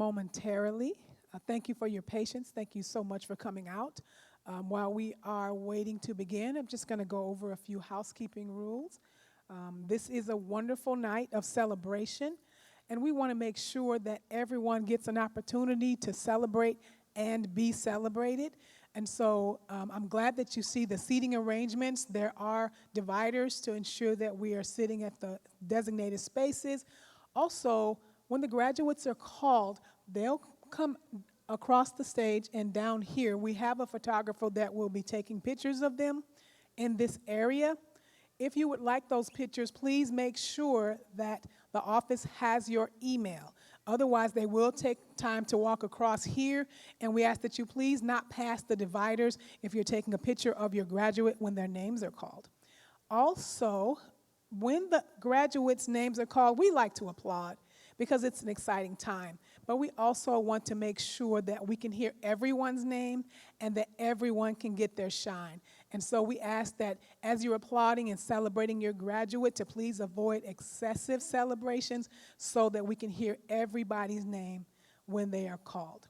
momentarily. Thank you for your patience. Thank you so much for coming out. While we are waiting to begin, I'm just going to go over a few housekeeping rules. This is a wonderful night of celebration, and we want to make sure that everyone gets an opportunity to celebrate and be celebrated. And so I'm glad that you see the seating arrangements. There are dividers to ensure that we are sitting at the designated spaces. Also, when the graduates are called, they'll come across the stage, and down here we have a photographer that will be taking pictures of them in this area. If you would like those pictures, please make sure that the office has your email. Otherwise, they will take time to walk across here, and we ask that you please not pass the dividers if you're taking a picture of your graduate when their names are called. Also, when the graduates' names are called, we like to applaud because it's an exciting time. But we also want to make sure that we can hear everyone's name and that everyone can get their shine. And so we ask that as you're applauding and celebrating your graduate to please avoid excessive celebrations so that we can hear everybody's name when they are called.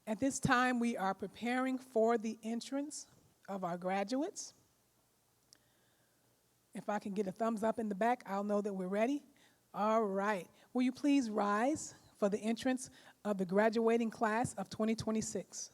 At this time, we are preparing for the entrance of our graduates. If I can get a thumbs up in the back, I'll know that we're ready. All right. Will you please rise for the entrance of the graduating class of 2026?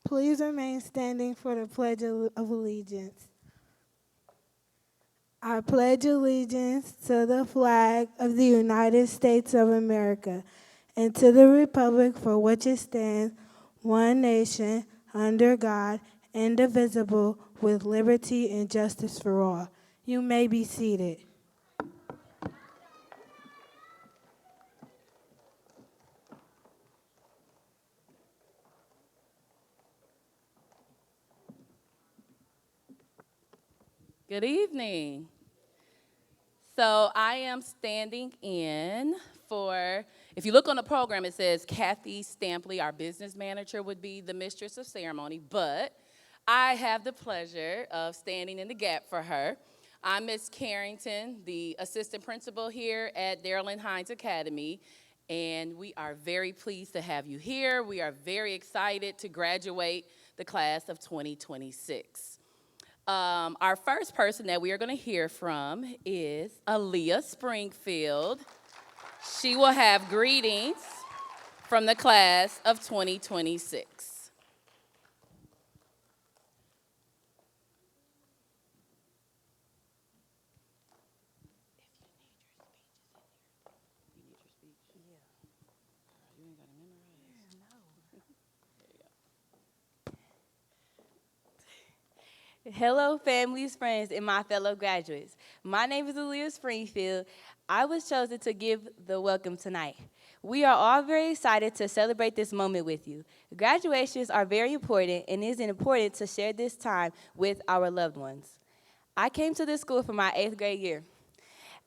Please remain standing for the Pledge of Allegiance. I pledge allegiance to the flag of the United States of America and to the republic for which it stands, one nation, under God, indivisible, with liberty and justice for all. You may be seated. Good evening. So I am standing in for, if you look on the program, it says Kathy Stampley, our business manager, would be the mistress of ceremony, but I have the pleasure of standing in the gap for her. I'm Miss Carrington, the assistant principal here at DLHA Hines Academy, and we are very pleased to have you here. We are very excited to graduate the class of 2026. Our first person that we are going to hear from is Aaliyah Springfield. She will have greetings from the class of 2026. Hello, families, friends, and my fellow graduates. My name is Aaliyah Springfield. I was chosen to give the welcome tonight. We are all very excited to celebrate this moment with you. Graduations are very important, and it is important to share this time with our loved ones. I came to this school for my 8th grade year.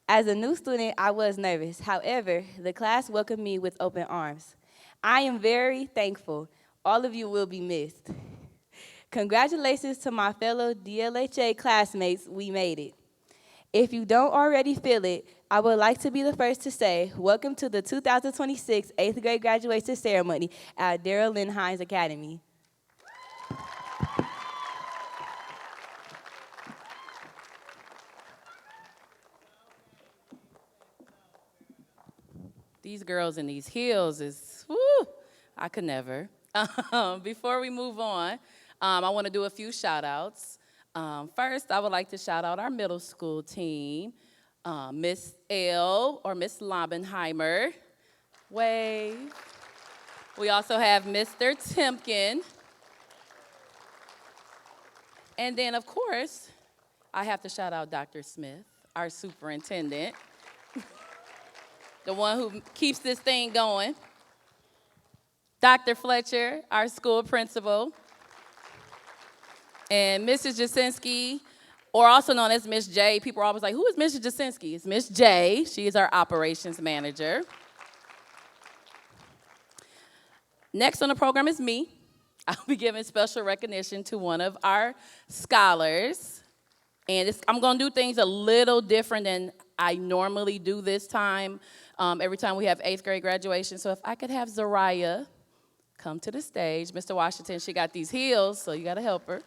As a new student, I was nervous. However, the class welcomed me with open arms. I am very thankful. All of you will be missed. Congratulations to my fellow DLHA classmates, we made it. If you don't already feel it, I would like to be the first to say, welcome to the 2026 8th grade graduation ceremony at DLHA Hines Academy. These girls in these heels is, whoo, I could never. Before we move on, I want to do a few shout outs. First, I would like to shout out our middle school team, Miss L or Miss Lobenheimer. Wave. We also have Mr. Timken. And then, of course, I have to shout out Dr. Smith, our superintendent, the one who keeps this thing going. Dr. Fletcher, our school principal. And Mrs. Jasinski, or also known as Miss J. People are always like, who is Mrs. Jasinski? It's Miss J. She is our operations manager. Next on the program is me. I'll be giving special recognition to one of our scholars. And I'm going to do things a little different than I normally do this time, every time we have 8th grade graduation. So if I could have Zariah come to the stage. Mr. Washington, she got these heels, so you got to help her.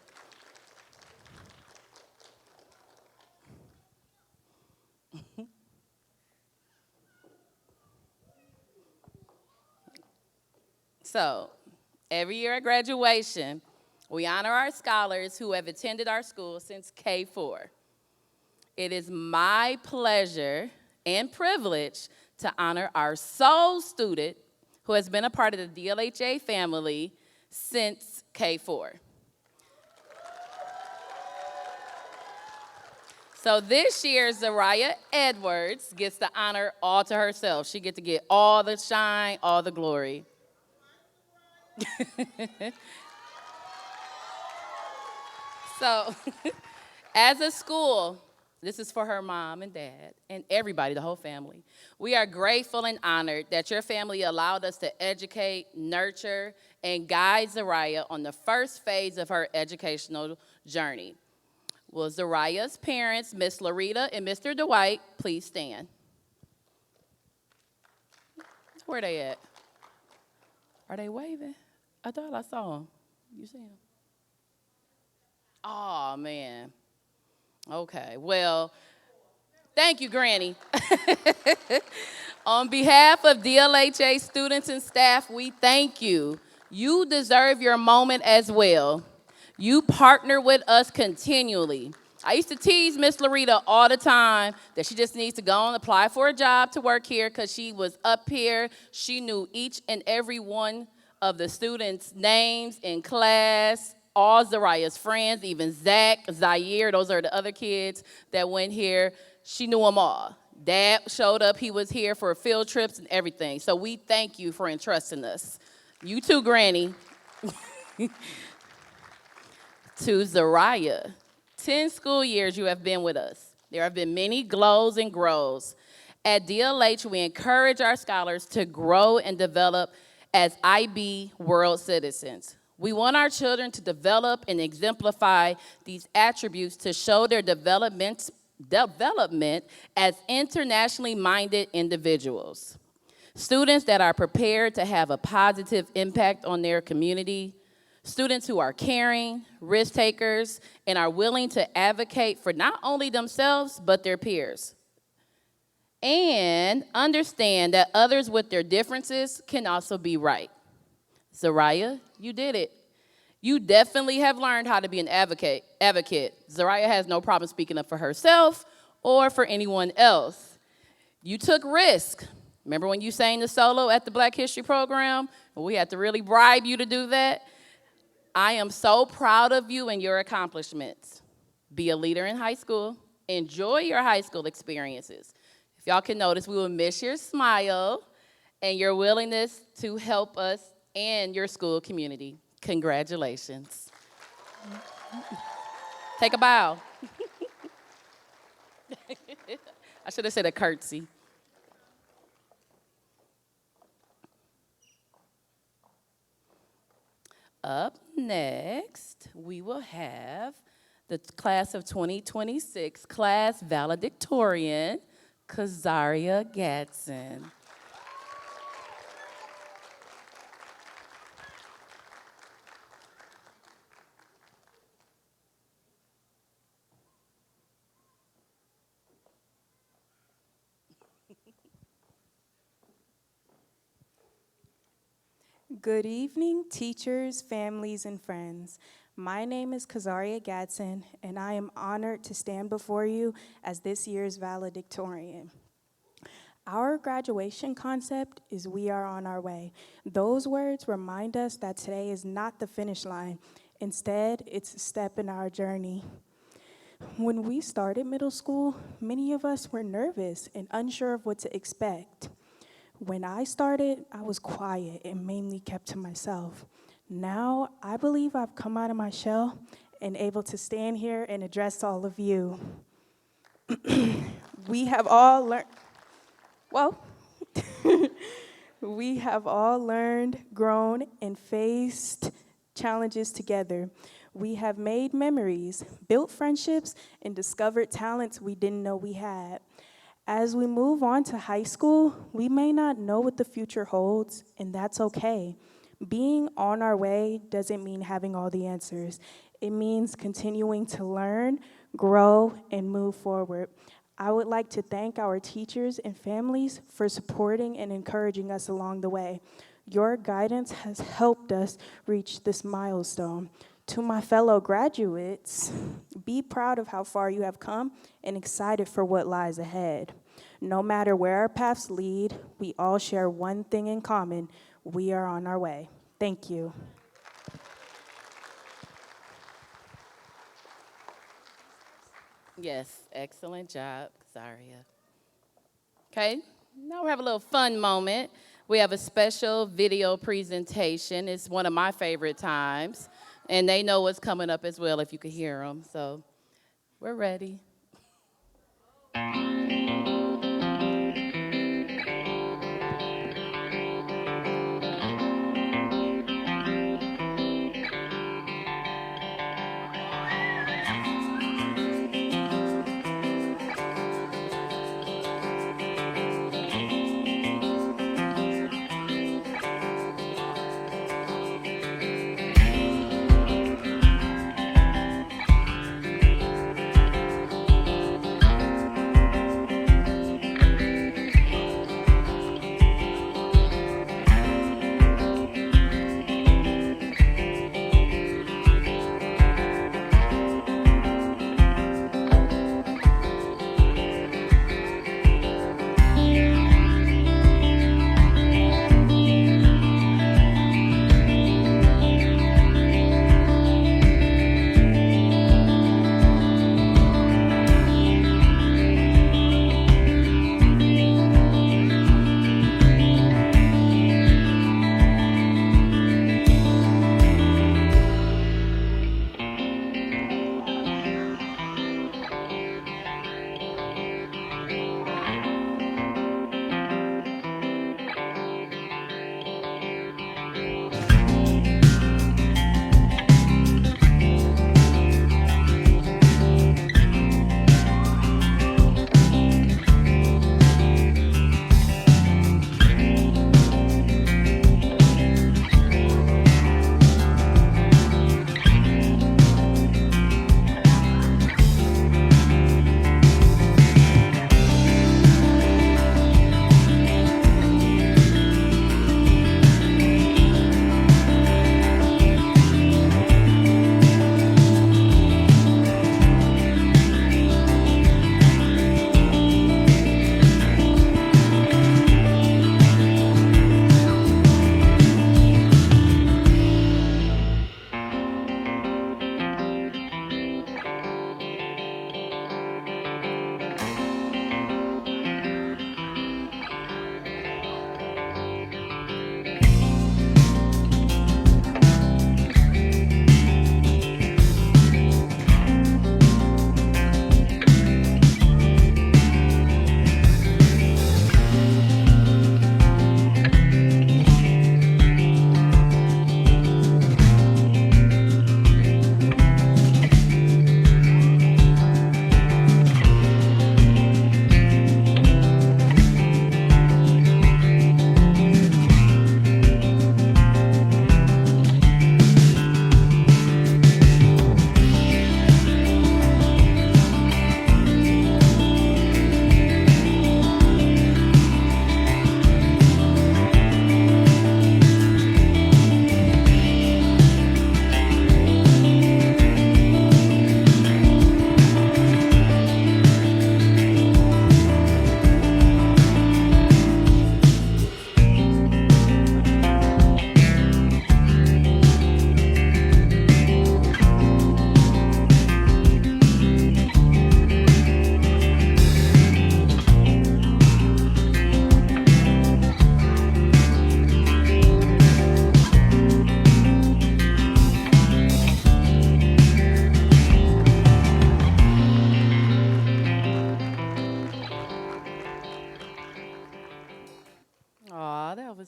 So, every year at graduation, we honor our scholars who have attended our school since K4. It is my pleasure and privilege to honor our sole student who has been a part of the DLHA family since K4. So this year, Zariah Edwards gets the honor all to herself. She gets to get all the shine, all the glory. So, as a school, this is for her mom and dad and everybody, the whole family. We are grateful and honored that your family allowed us to educate, nurture, and guide Zariah on the first phase of her educational journey. Will Zariah's parents, Miss Larita and Mr. Dwight, please stand? Where they at? Are they waving? I thought I saw them. You see them? Oh, man. Okay, well, thank you, Granny. On behalf of DLHA students and staff, we thank you. You deserve your moment as well. You partner with us continually. I used to tease Miss Larita all the time that she just needs to go and apply for a job to work here because she was up here. She knew each and every one of the students' names in class, all Zariah's friends, even Zach, Zaire, those are the other kids that went here. She knew them all. Dad showed up. He was here for field trips and everything. So we thank you for entrusting us. You too, Granny. To Zariah, 10 school years you have been with us. There have been many glows and grows. At DLH, we encourage our scholars to grow and develop as IB world citizens. We want our children to develop and exemplify these attributes to show their development as internationally minded individuals. Students that are prepared to have a positive impact on their community, students who are caring, risk takers, and are willing to advocate for not only themselves, but their peers. And understand that others with their differences can also be right. Zariah, you did it. You definitely have learned how to be an advocate. Zariah has no problem speaking up for herself or for anyone else. You took risk. Remember when you sang the solo at the Black History program? We had to really bribe you to do that. I am so proud of you and your accomplishments. Be a leader in high school. Enjoy your high school experiences. If y'all can notice, we will miss your smile and your willingness to help us and your school community. Congratulations. Take a bow. I should have said a curtsy. Up next, we will have the class of 2026 class valedictorian, Kazaria Gadsden. Good evening, teachers, families, and friends. My name is Kazaria Gadsden, and I am honored to stand before you as this year's valedictorian. Our graduation concept is "We are on our way." Those words remind us that today is not the finish line. Instead, it's a step in our journey. When we started middle school, many of us were nervous and unsure of what to expect. When I started, I was quiet and mainly kept to myself. Now, I believe I've come out of my shell and able to stand here and address all of you. We have all learned, we have all learned, grown, and faced challenges together. We have made memories, built friendships, and discovered talents we didn't know we had. As we move on to high school, we may not know what the future holds, and that's okay. Being on our way doesn't mean having all the answers. It means continuing to learn, grow, and move forward. I would like to thank our teachers and families for supporting and encouraging us along the way. Your guidance has helped us reach this milestone. To my fellow graduates, be proud of how far you have come and excited for what lies ahead. No matter where our paths lead, we all share one thing in common: we are on our way. Thank you. Yes, excellent job, Zaria. Okay, now we have a little fun moment. We have a special video presentation. It's one of my favorite times, and they know what's coming up as well if you could hear them. So we're ready.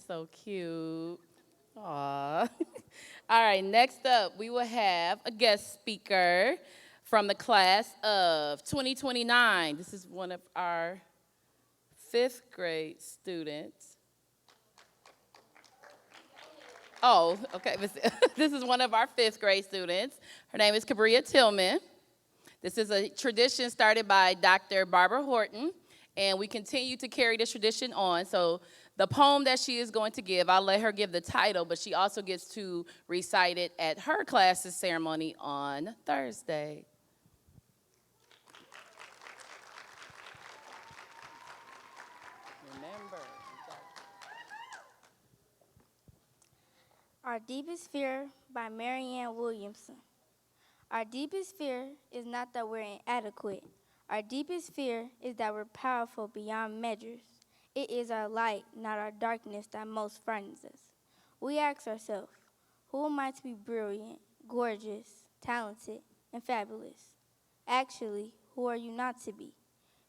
is so cute. Aw. All right, next up, we will have a guest speaker from the class of 2029. This is one of our fifth grade students. Oh, okay. This is one of our fifth grade students. Her name is Cabria Tillman. This is a tradition started by Dr. Barbara Horton, and we continue to carry this tradition on. So the poem that she is going to give, I'll let her give the title, but she also gets to recite it at her class's ceremony on Thursday. Remember. Our Deepest Fear by Marianne Williamson. Our deepest fear is not that we're inadequate. Our deepest fear is that we're powerful beyond measures. It is our light, not our darkness, that most frightens us. We ask ourselves, who am I to be brilliant, gorgeous, talented, and fabulous? Actually, who are you not to be?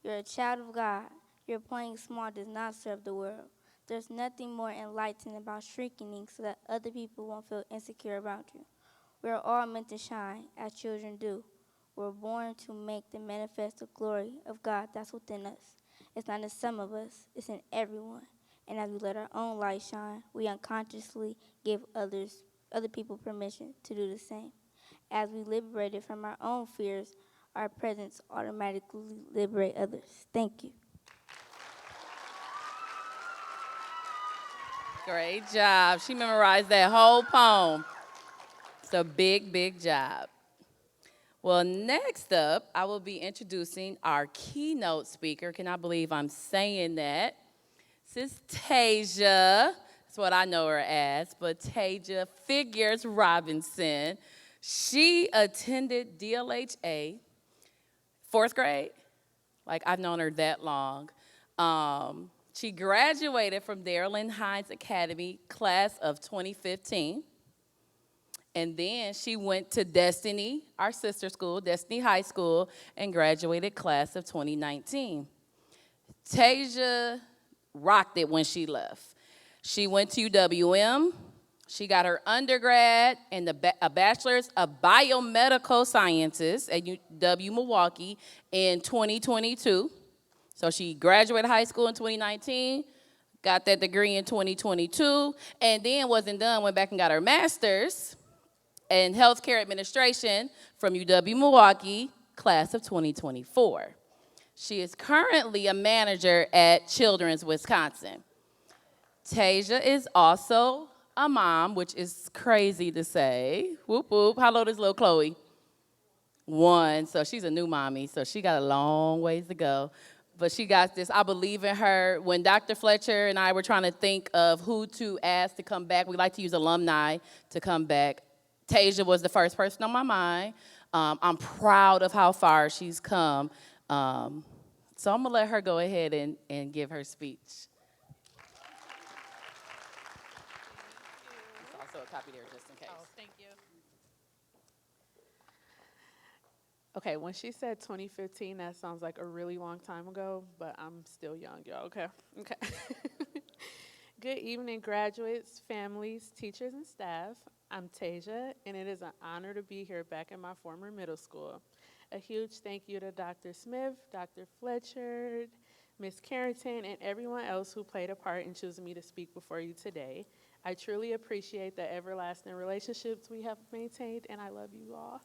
You're a child of God. Your playing small does not serve the world. There's nothing more enlightening about shrinking so that other people won't feel insecure about you. We're all meant to shine, as children do. We're born to make the manifested glory of God that's within us. It's not in some of us, it's in everyone. And as we let our own light shine, we unconsciously give other people permission to do the same. As we liberate from our own fears, our presence automatically liberate others. Thank you. Great job. She memorized that whole poem. It's a big, big job. Well, next up, I will be introducing our keynote speaker. Can I believe I'm saying that? This is Tasia. That's what I know her as, but Tasia Figures Robinson. She attended DLHA, fourth grade. Like, I've known her that long. She graduated from Darylyn Hines Academy, class of 2015. And then she went to Destiny, our sister school, Destiny High School, and graduated class of 2019. Tasia rocked it when she left. She went to UWM. She got her undergrad and a bachelor's of biomedical sciences at UW Milwaukee in 2022. So she graduated high school in 2019, got that degree in 2022, and then wasn't done, went back and got her master's in healthcare administration from UW Milwaukee, class of 2024. She is currently a manager at Children's Wisconsin. Tasia is also a mom, which is crazy to say. Whoop, whoop. How old is little Chloe? 1. So she's a new mommy, so she got a long ways to go. But she got this. I believe in her. When Dr. Fletcher and I were trying to think of who to ask to come back, we like to use alumni to come back. Tasia was the first person on my mind. I'm proud of how far she's come. So I'm going to let her go ahead and give her speech. There's also a copy there just in case. Oh, thank you. Okay, when she said 2015, that sounds like a really long time ago, but I'm still young, y'all, okay? Okay. Good evening, graduates, families, teachers, and staff. I'm Tasia, and it is an honor to be here back in my former middle school. A huge thank you to Dr. Smith, Dr. Fletcher, Ms. Carrington, and everyone else who played a part in choosing me to speak before you today. I truly appreciate the everlasting relationships we have maintained, and I love you all.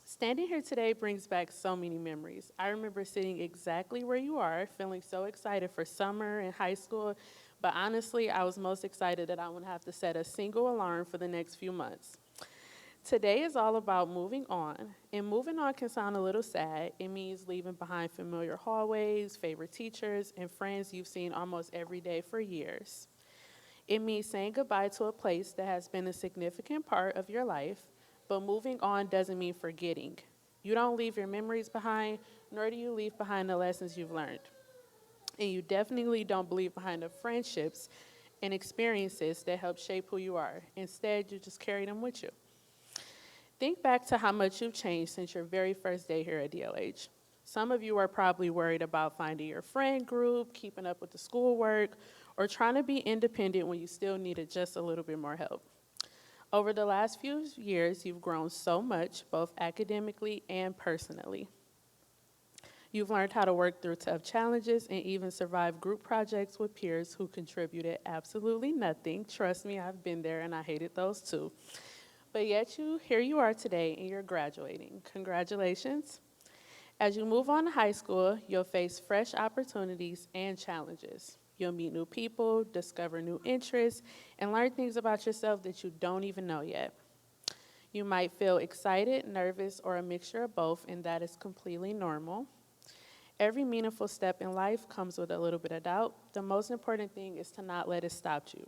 Standing here today brings back so many memories. I remember sitting exactly where you are, feeling so excited for summer and high school, but honestly, I was most excited that I wouldn't have to set a single alarm for the next few months. Today is all about moving on, and moving on can sound a little sad. It means leaving behind familiar hallways, favorite teachers, and friends you've seen almost every day for years. It means saying goodbye to a place that has been a significant part of your life, but moving on doesn't mean forgetting. You don't leave your memories behind, nor do you leave behind the lessons you've learned. And you definitely don't leave behind the friendships and experiences that help shape who you are. Instead, you just carry them with you. Think back to how much you've changed since your very first day here at DLH. Some of you are probably worried about finding your friend group, keeping up with the schoolwork, or trying to be independent when you still needed just a little bit more help. Over the last few years, you've grown so much, both academically and personally. You've learned how to work through tough challenges and even survive group projects with peers who contributed absolutely nothing. Trust me, I've been there and I hated those too. But yet here you are today and you're graduating. Congratulations. As you move on to high school, you'll face fresh opportunities and challenges. You'll meet new people, discover new interests, and learn things about yourself that you don't even know yet. You might feel excited, nervous, or a mixture of both, and that is completely normal. Every meaningful step in life comes with a little bit of doubt. The most important thing is to not let it stop you.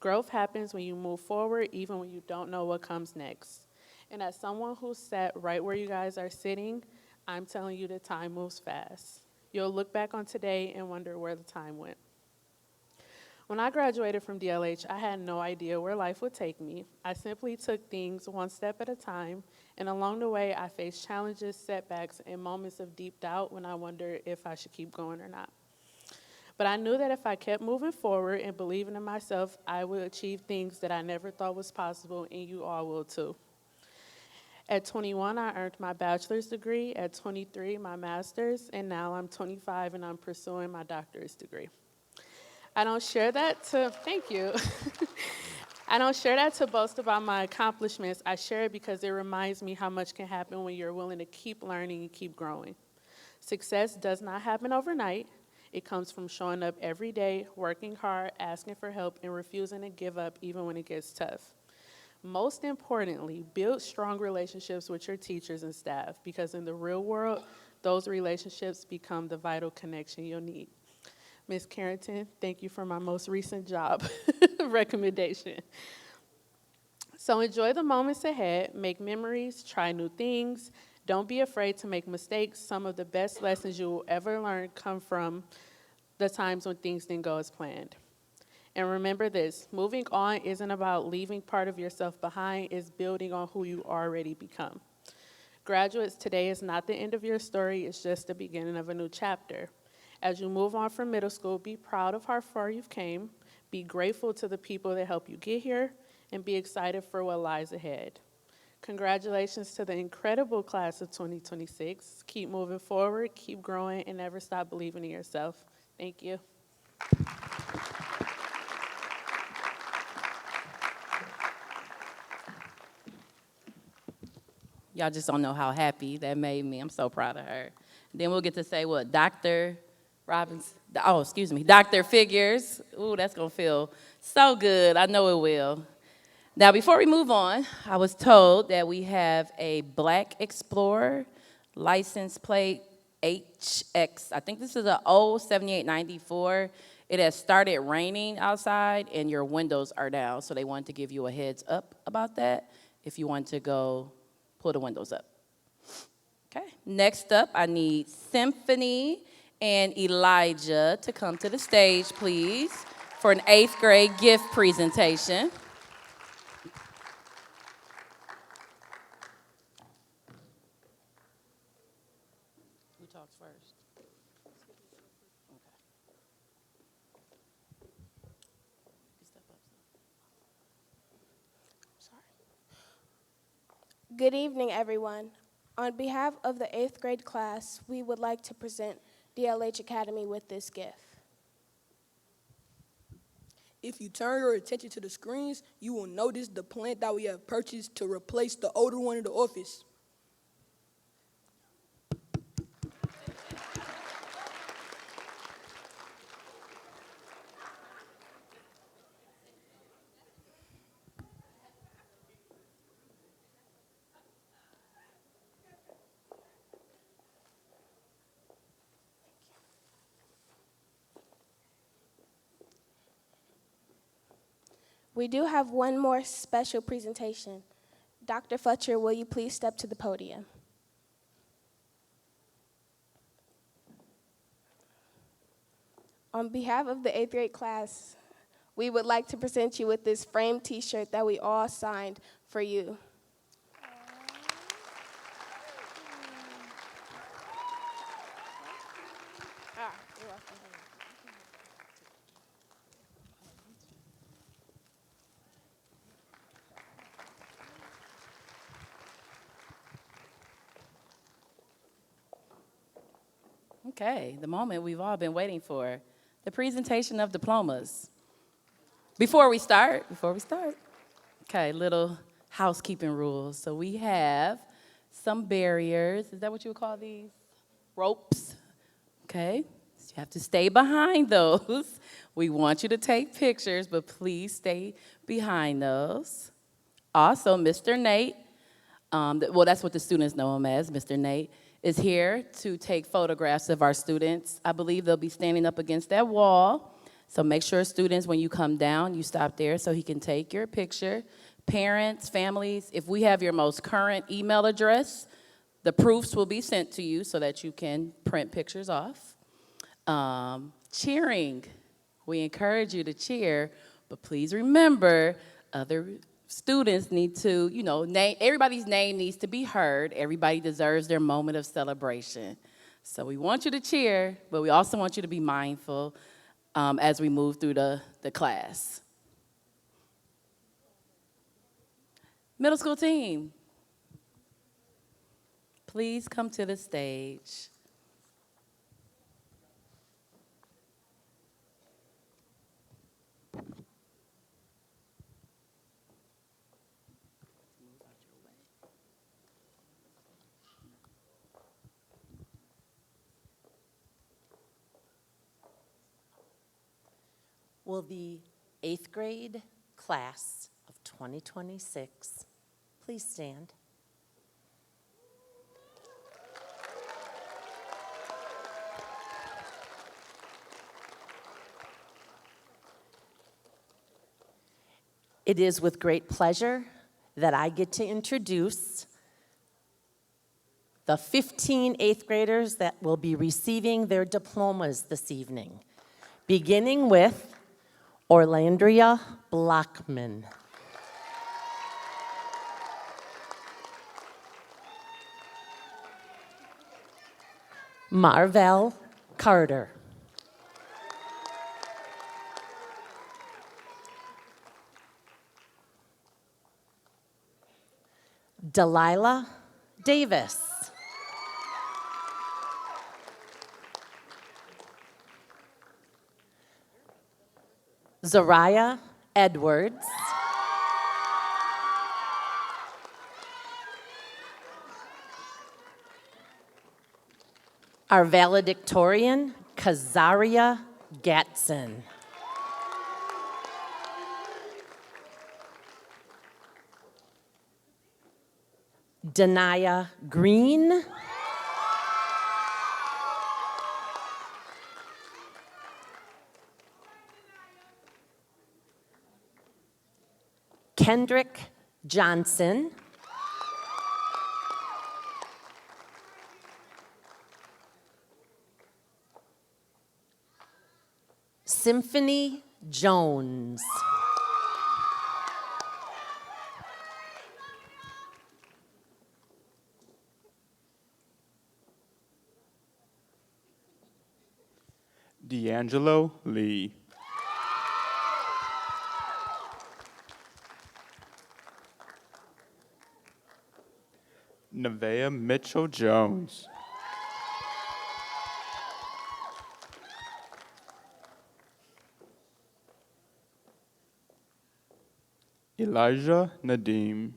Growth happens when you move forward, even when you don't know what comes next. And as someone who sat right where you guys are sitting, I'm telling you that time moves fast. You'll look back on today and wonder where the time went. When I graduated from DLH, I had no idea where life would take me. I simply took things one step at a time, and along the way, I faced challenges, setbacks, and moments of deep doubt when I wondered if I should keep going or not. But I knew that if I kept moving forward and believing in myself, I would achieve things that I never thought was possible, and you all will too. At 21, I earned my bachelor's degree. At 23, my master's, and now I'm 25 and I'm pursuing my doctorate degree. I don't share that to, thank you. I don't share that to boast about my accomplishments. I share it because it reminds me how much can happen when you're willing to keep learning and keep growing. Success does not happen overnight. It comes from showing up every day, working hard, asking for help, and refusing to give up even when it gets tough. Most importantly, build strong relationships with your teachers and staff, because in the real world, those relationships become the vital connection you'll need. Ms. Carrington, thank you for my most recent job recommendation. So enjoy the moments ahead, make memories, try new things. Don't be afraid to make mistakes. Some of the best lessons you will ever learn come from the times when things didn't go as planned. And remember this, moving on isn't about leaving part of yourself behind, it's building on who you already become. Graduates, today is not the end of your story, it's just the beginning of a new chapter. As you move on from middle school, be proud of how far you've came, be grateful to the people that helped you get here, and be excited for what lies ahead. Congratulations to the incredible class of 2026. Keep moving forward, keep growing, and never stop believing in yourself. Thank you. Y'all just don't know how happy that made me. I'm so proud of her. Then we'll get to say what, Dr. Dr. Figures. Ooh, that's gonna feel so good. I know it will. Now, before we move on, I was told that we have a Black Explorer license plate HX. I think this is an old 7894. It has started raining outside and your windows are down, so they wanted to give you a heads up about that if you want to go pull the windows up. Okay, next up, I need Symphony and Elijah to come to the stage, please, for an 8th grade gift presentation. Who talks first? Good evening, everyone. On behalf of the 8th grade class, we would like to present DLH Academy with this gift. If you turn your attention to the screens, you will notice the plant that we have purchased to replace the older one in the office. We do have one more special presentation. Dr. Fletcher, will you please step to the podium? On behalf of the 8th grade class, we would like to present you with this framed t-shirt that we all signed for you. You're welcome. Okay, the moment we've all been waiting for, the presentation of diplomas. Before we start, okay, little housekeeping rules. So we have some barriers. Is that what you would call these? Ropes. Okay, so you have to stay behind those. We want you to take pictures, but please stay behind those. Also, Mr. Nate, well, that's what the students know him as, Mr. Nate, is here to take photographs of our students. I believe they'll be standing up against that wall. So make sure, students, when you come down, you stop there so he can take your picture. Parents, families, if we have your most current email address, the proofs will be sent to you so that you can print pictures off. Cheering, we encourage you to cheer, but please remember, other students need to, everybody's name needs to be heard. Everybody deserves their moment of celebration. So we want you to cheer, but we also want you to be mindful as we move through the class. Middle school team, please come to the stage. Will the 8th grade class of 2026 please stand? It is with great pleasure that I get to introduce the 15 8th graders that will be receiving their diplomas this evening, beginning with Orlandria Blockman. Marvel Carter. Delilah Davis. Zariah Edwards. Our valedictorian, Kazaria Gatson. Denia Green. Kendrick Johnson. Symphony Jones. D'Angelo Lee. Nevaeh Mitchell Jones. Elijah Nadeem.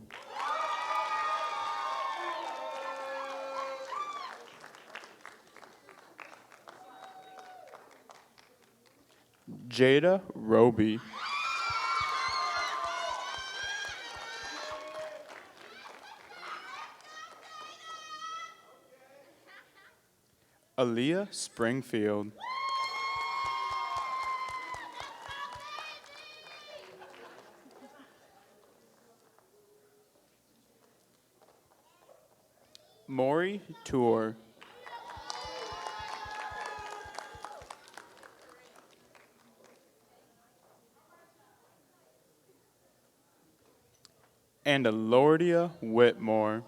Jada Roby. Aaliyah Springfield. Maury Tour. And Alordia Whitmore.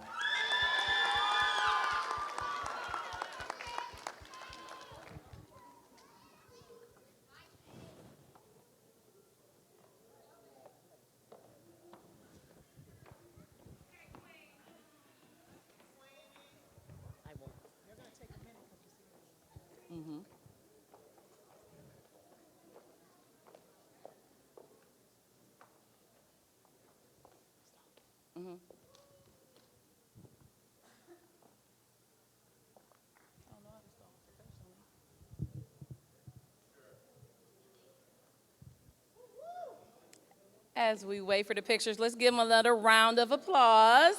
As we wait for the pictures, let's give them another round of applause.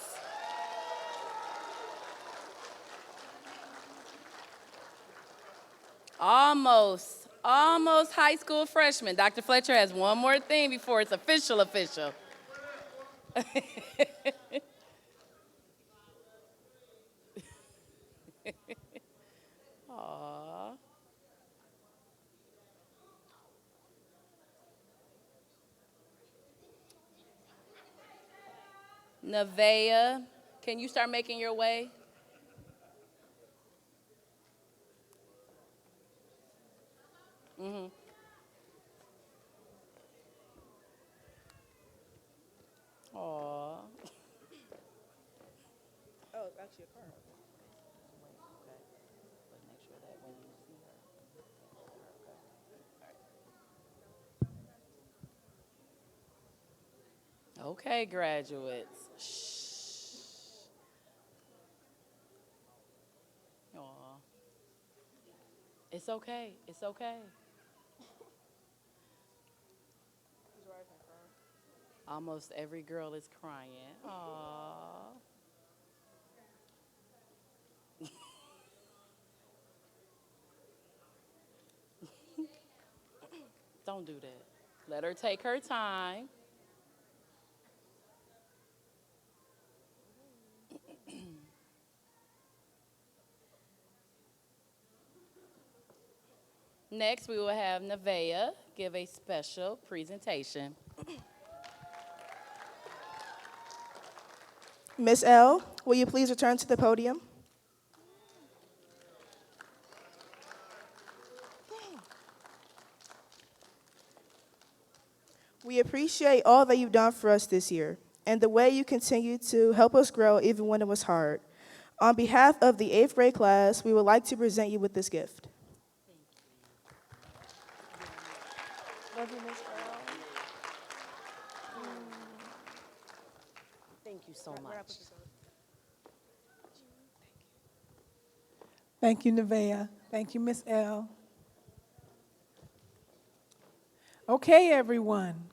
Almost high school freshmen. Dr. Fletcher has one more thing before it's official. Aw. Nevaeh, can you start making your way? Mm-hmm. Aw. Oh, it's actually a card. Okay, graduates. Shh. Aw. It's okay. It's okay. Almost every girl is crying. Aw. Don't do that. Let her take her time. Next, we will have Nevaeh give a special presentation. Miss L, will you please return to the podium? We appreciate all that you've done for us this year and the way you continue to help us grow even when it was hard. On behalf of the 8th grade class, we would like to present you with this gift. Love you, Miss L. Thank you so much. Thank you, Nevaeh. Thank you, Miss L. Okay, everyone.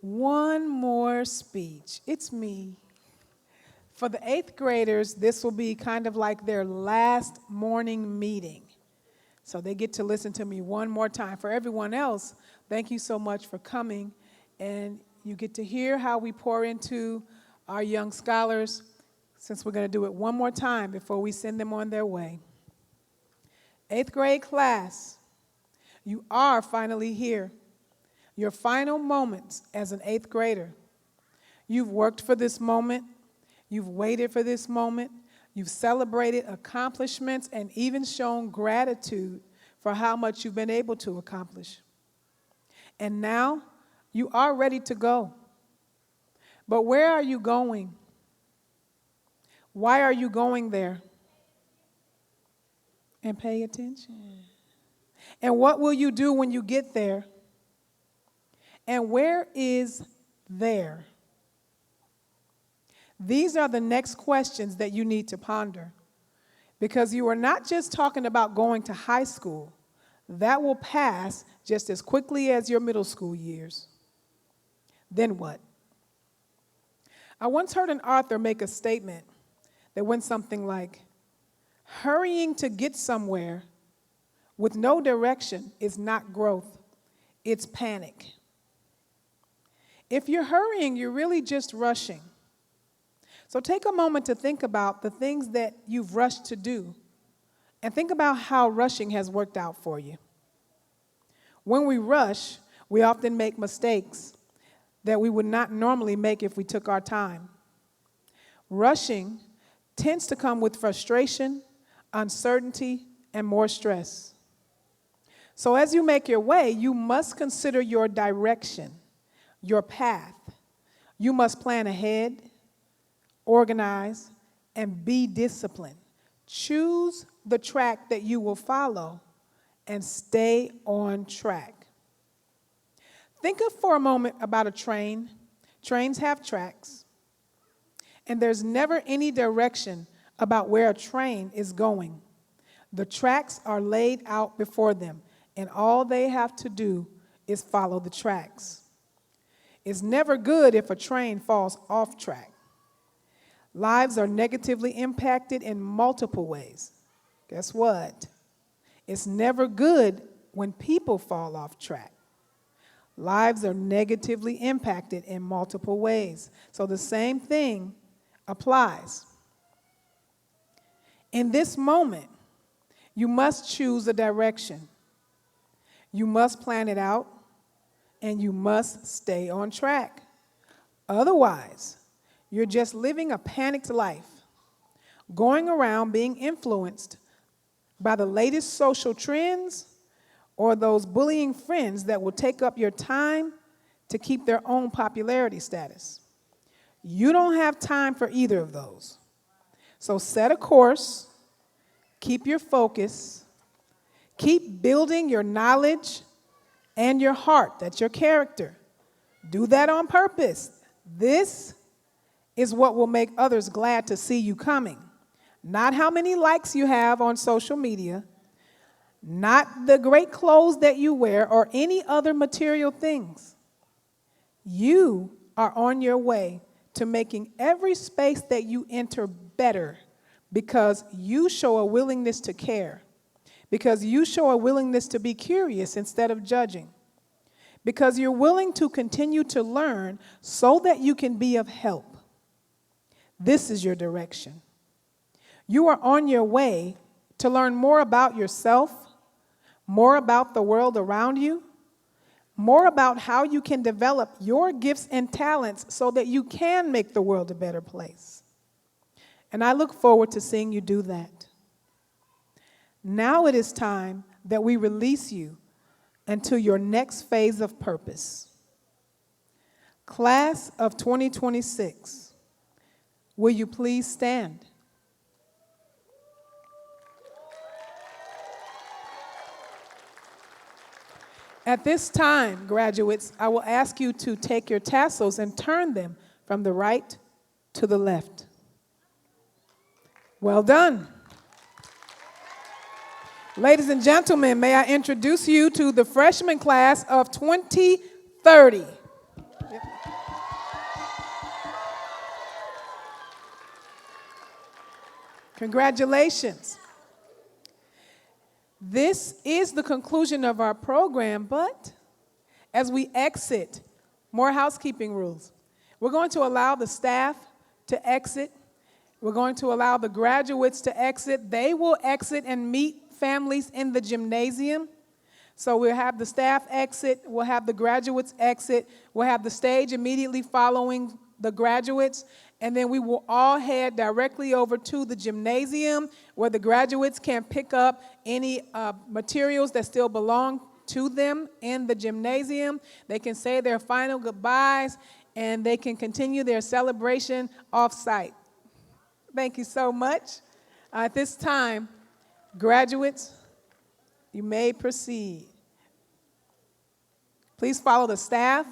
One more speech. It's me. For the 8th graders, this will be kind of like their last morning meeting. So they get to listen to me one more time. For everyone else, thank you so much for coming. And you get to hear how we pour into our young scholars, since we're going to do it one more time before we send them on their way. 8th grade class, you are finally here. Your final moments as an 8th grader. You've worked for this moment. You've waited for this moment. You've celebrated accomplishments and even shown gratitude for how much you've been able to accomplish. And now you are ready to go. But where are you going? Why are you going there? And pay attention. And what will you do when you get there? And where is there? These are the next questions that you need to ponder, because you are not just talking about going to high school. That will pass just as quickly as your middle school years. Then what? I once heard an author make a statement that went something like, hurrying to get somewhere with no direction is not growth, it's panic. If you're hurrying, you're really just rushing. So take a moment to think about the things that you've rushed to do, and think about how rushing has worked out for you. When we rush, we often make mistakes that we would not normally make if we took our time. Rushing tends to come with frustration, uncertainty, and more stress. So as you make your way, you must consider your direction, your path. You must plan ahead, organize, and be disciplined. Choose the track that you will follow and stay on track. Think of for a moment about a train. Trains have tracks, and there's never any direction about where a train is going. The tracks are laid out before them, and all they have to do is follow the tracks. It's never good if a train falls off track. Lives are negatively impacted in multiple ways. Guess what? It's never good when people fall off track. Lives are negatively impacted in multiple ways. So the same thing applies. In this moment, you must choose a direction. You must plan it out, and you must stay on track. Otherwise, you're just living a panicked life, going around being influenced by the latest social trends or those bullying friends that will take up your time to keep their own popularity status. You don't have time for either of those. So set a course, keep your focus, keep building your knowledge and your heart, that's your character. Do that on purpose. This is what will make others glad to see you coming. Not how many likes you have on social media, not the great clothes that you wear or any other material things. You are on your way to making every space that you enter better because you show a willingness to care, because you show a willingness to be curious instead of judging, because you're willing to continue to learn so that you can be of help. This is your direction. You are on your way to learn more about yourself, more about the world around you, more about how you can develop your gifts and talents so that you can make the world a better place. And I look forward to seeing you do that. Now it is time that we release you into your next phase of purpose. Class of 2026, will you please stand? At this time, graduates, I will ask you to take your tassels and turn them from the right to the left. Well done. Ladies and gentlemen, may I introduce you to the freshman class of 2030. Congratulations. This is the conclusion of our program, but as we exit, more housekeeping rules. We're going to allow the staff to exit. We're going to allow the graduates to exit. They will exit and meet families in the gymnasium. So we'll have the staff exit, we'll have the graduates exit, we'll have the stage immediately following the graduates, and then we will all head directly over to the gymnasium where the graduates can pick up any materials that still belong to them in the gymnasium. They can say their final goodbyes, and they can continue their celebration off-site. Thank you so much. At this time, graduates, you may proceed. Please follow the staff